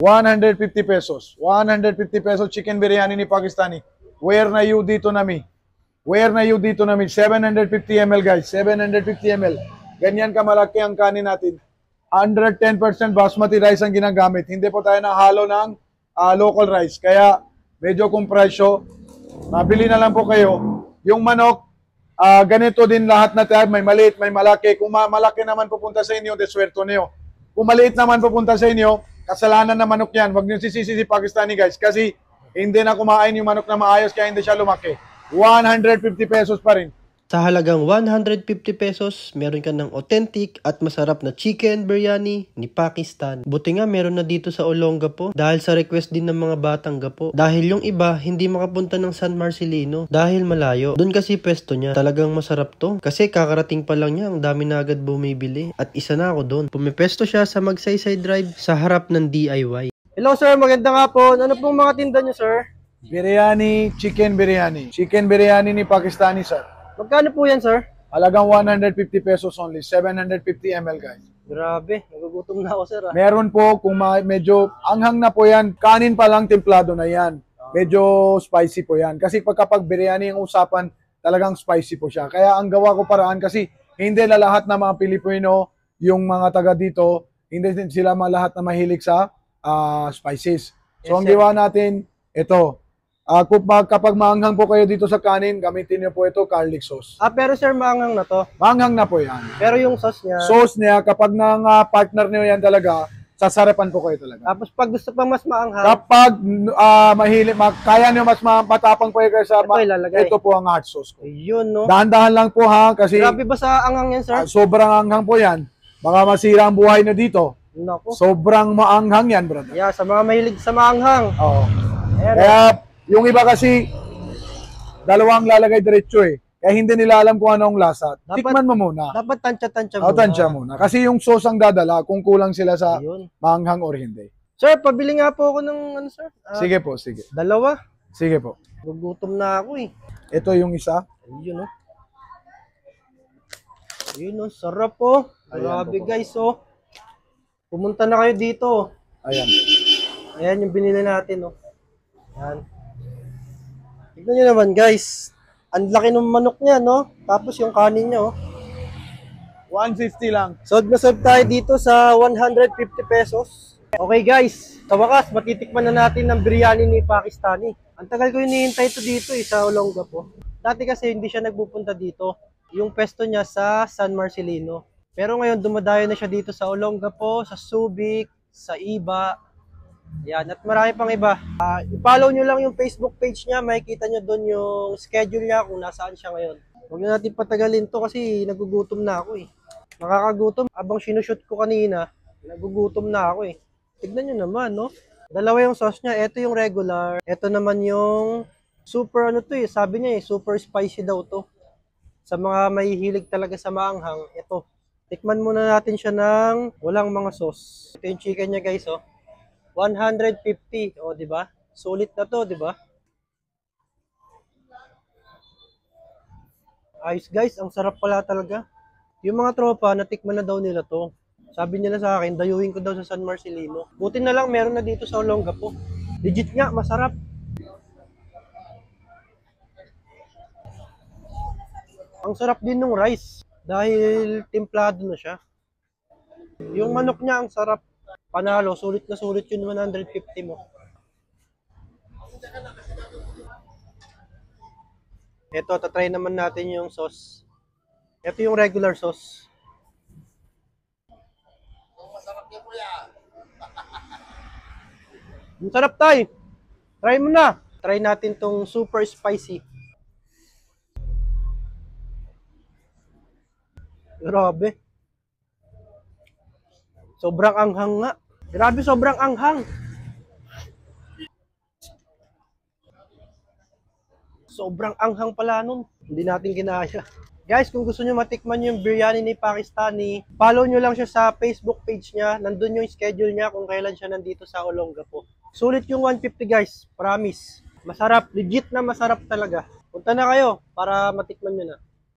150 pesos. 150 pesos chicken biryani ni Pakistani. Where na you dito nami? Where na you dito nami? 750 ml guys. 750 ml. Ganyan kamalaki ang kanin natin. 110% basmati rice ang ginagamit. Hindi po tayo nahalo ng local rice. Kaya medyo kung presyo, mabili na lang po kayo. Yung manok, ganito din lahat na tayo. May maliit, may malaki. Kung malaki naman pupunta sa inyo, deswerto niyo. Kung maliit naman pupunta sa inyo, kasalanan na manok yan. Huwag niyo sisisi si Pakistani guys. Kasi hindi na kumain yung manok na maayos kaya hindi siya lumaki. 150 pesos pa rin. Sa halagang 150 pesos, meron ka ng authentic at masarap na chicken biryani ni Pakistan. Buti nga meron na dito sa Olongapo dahil sa request din ng mga batang gapo. Dahil yung iba hindi makapunta ng San Marcelino dahil malayo. Doon kasi pwesto niya. Talagang masarap to. Kasi kakarating pa lang niya, ang dami na agad bumibili. At isa na ako doon. Pumipesto siya sa Magsaysay Drive sa harap ng DIY. Hello sir, magandang hapon. Ano pong mga tinda niyo sir? Biryani, chicken biryani. Chicken biryani ni Pakistani sir. Magkano po yan sir? Halagang 150 pesos only. 750 ml guys. Grabe, nagugutom na ako sir. Meron po kung medyo anghang na po yan. Kanin pa lang templado na yan. Medyo spicy po yan. Kasi kapag biryani ang usapan, talagang spicy po siya. Kaya ang gawa ko paraan kasi hindi na lahat ng mga Pilipino, yung mga taga dito, hindi din sila lahat na mahilig sa spices. So ang gawa natin, ito. Kapag maanghang po kayo dito sa kanin, gamitin niyo po ito, garlic sauce. Pero sir, maanghang na to. Maanghang na po yan. Pero yung sauce niya? Sauce niya, kapag nang partner niyo yan talaga, sasarapan po kayo talaga. Tapos pag gusto pang mas maanghang? Kapag kaya niyo mas matapang po kayo sa ito po ang hot sauce ko. Yun, no? Dahan-dahan lang po ha, kasi grabe ba sa anghang yan, sir? Sobrang anghang po yan. Baka masira ang buhay na dito. Naku. Sobrang maanghang yan, brother. Yeah, sa mga mahilig sa maanghang. Oo. Ayan, kaya, yung iba kasi, dalawang lalagay diretso eh. Kaya hindi nila alam kung anong lasa. Tikman mo muna. Dapat tansya-tansya muna. Tansya muna. Kasi yung sauce ang dadala kung kulang sila sa maanghang or hindi. Sir, pabili nga po ako ng ano, sir? Sige po, sige. Dalawa? Sige po. Gugutom na ako eh. Ito yung isa. Ayun oh. Ayun oh, sarap oh. Grabe guys oh. Pumunta na kayo dito. Ayan. Ayan yung binili natin oh. Ayan. Tignan nyo naman guys. Ang laki ng manok niya, no? Tapos yung kanin niya, oh. 150 lang. Sold na sold tayo dito sa 150 pesos. Okay guys, sa wakas, matitikman na natin ng biryani ni Pakistani. Ang tagal ko hinihintay ito dito sa Olongapo. Dati kasi hindi siya nagpupunta dito. Yung pesto niya sa San Marcelino. Pero ngayon, dumadayo na siya dito sa Olongapo, sa Subic, sa Iba. Yan, at marami pang iba. I-follow nyo lang yung Facebook page niya, makikita nyo doon yung schedule niya kung nasaan siya ngayon. Huwag na natin patagalin to kasi nagugutom na ako eh. Nakakagutom, abang sinushoot ko kanina, nagugutom na ako eh. Tignan nyo naman, no? Dalawa yung sauce niya, ito yung regular, ito naman yung super ano to eh, sabi niya eh, super spicy daw to. Sa mga mahihilig talaga sa maanghang, ito. Tikman muna natin siya ng walang mga sauce. Ito yung chicken niya guys, oh. 150, oh, di ba? Sulit na to, di ba? Ayos guys, ang sarap pala talaga. Yung mga tropa, natikman na daw nila to. Sabi nila sa akin, dayuhin ko daw sa San Marcelino. Buti na lang meron na dito sa Olongapo. Legit nga, masarap. Ang sarap din ng rice dahil templado na siya. Yung manok niya ang sarap. Panalo, sulit na sulit yun 150 mo. Ito, tatry naman natin yung sauce. Ito yung regular sauce. Masarap niya po yan. Masarap tayo. Try mo na. Try natin tong super spicy. Grabe. Sobrang anghang nga. Grabe, sobrang anghang. Sobrang anghang pala nun. Hindi natin kinaya. Guys, kung gusto nyo matikman yung biryani ni Pakistani, follow nyo lang siya sa Facebook page niya. Nandun yung schedule niya kung kailan siya nandito sa Olongapo. Sulit yung 150 guys. Promise. Masarap. Legit na masarap talaga. Punta na kayo para matikman nyo na.